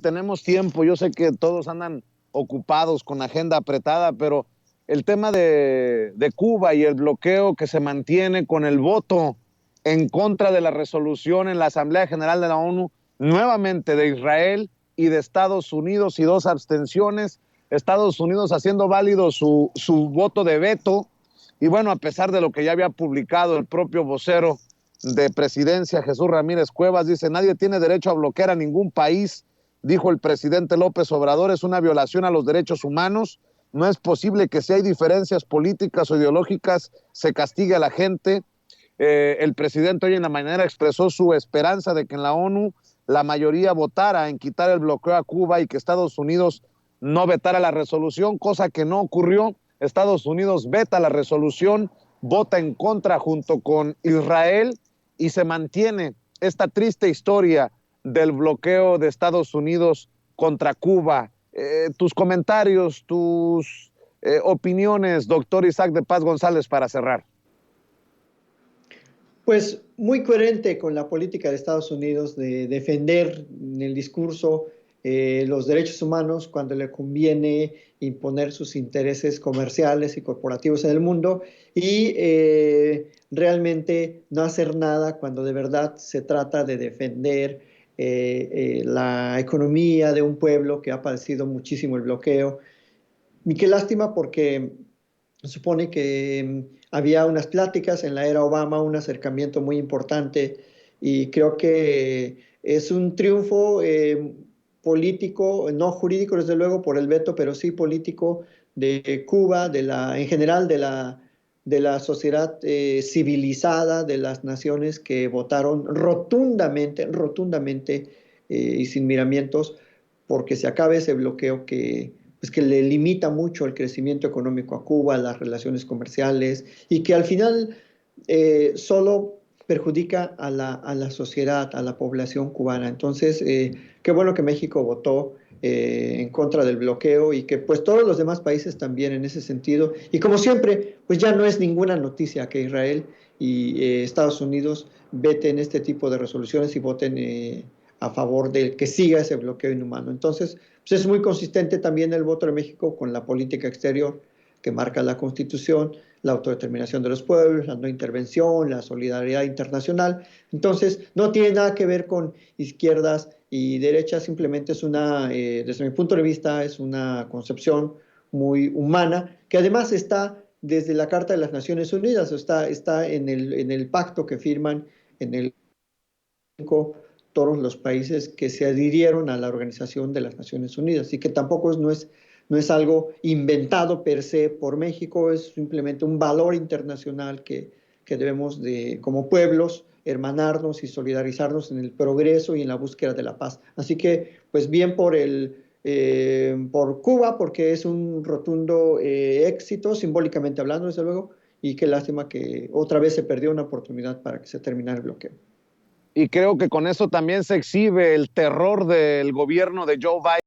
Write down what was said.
tenemos tiempo, yo sé que todos andan ocupados con agenda apretada, pero el tema de Cuba y el bloqueo que se mantiene con el voto en contra de la resolución en la Asamblea General de la ONU, nuevamente de Israel y de Estados Unidos, y 2 abstenciones, Estados Unidos haciendo válido su voto de veto, y bueno, a pesar de lo que ya había publicado el propio vocero de Presidencia, Jesús Ramírez Cuevas, dice: nadie tiene derecho a bloquear a ningún país, dijo el presidente López Obrador, es una violación a los derechos humanos, no es posible que si hay diferencias políticas o ideológicas se castigue a la gente. El presidente hoy en la mañana expresó su esperanza de que en la ONU la mayoría votara en quitar el bloqueo a Cuba y que Estados Unidos no vetara la resolución, cosa que no ocurrió. Estados Unidos veta la resolución, vota en contra junto con Israel, y se mantiene esta triste historia del bloqueo de Estados Unidos contra Cuba. Tus comentarios, tus opiniones, doctor Isaac de Paz González, para cerrar. Pues muy coherente con la política de Estados Unidos de defender en el discurso los derechos humanos cuando le conviene imponer sus intereses comerciales y corporativos en el mundo, y realmente no hacer nada cuando de verdad se trata de defender la economía de un pueblo que ha padecido muchísimo el bloqueo. Y qué lástima, porque se supone que había unas pláticas en la era Obama, un acercamiento muy importante, y creo que es un triunfo político, no jurídico desde luego por el veto, pero sí político de Cuba, en general de la sociedad civilizada, de las naciones que votaron rotundamente y sin miramientos porque se acabe ese bloqueo que le limita mucho el crecimiento económico a Cuba, las relaciones comerciales, y que al final solo perjudica a la sociedad, a la población cubana. Entonces, qué bueno que México votó en contra del bloqueo, y que pues todos los demás países también en ese sentido. Y como siempre, pues ya no es ninguna noticia que Israel y Estados Unidos veten este tipo de resoluciones y voten a favor de que siga ese bloqueo inhumano. Entonces, pues es muy consistente también el voto de México con la política exterior que marca la Constitución, la autodeterminación de los pueblos, la no intervención, la solidaridad internacional. Entonces, no tiene nada que ver con izquierdas y derechas, simplemente es desde mi punto de vista, es una concepción muy humana, que además está desde la Carta de las Naciones Unidas, está en el pacto que firman en el todos los países que se adhirieron a la Organización de las Naciones Unidas, así que tampoco no es algo inventado per se por México, es simplemente un valor internacional que debemos como pueblos, hermanarnos y solidarizarnos en el progreso y en la búsqueda de la paz. Así que, pues bien por Cuba, porque es un rotundo éxito, simbólicamente hablando, desde luego, y qué lástima que otra vez se perdió una oportunidad para que se terminara el bloqueo. Y creo que con eso también se exhibe el terror del gobierno de Joe Biden.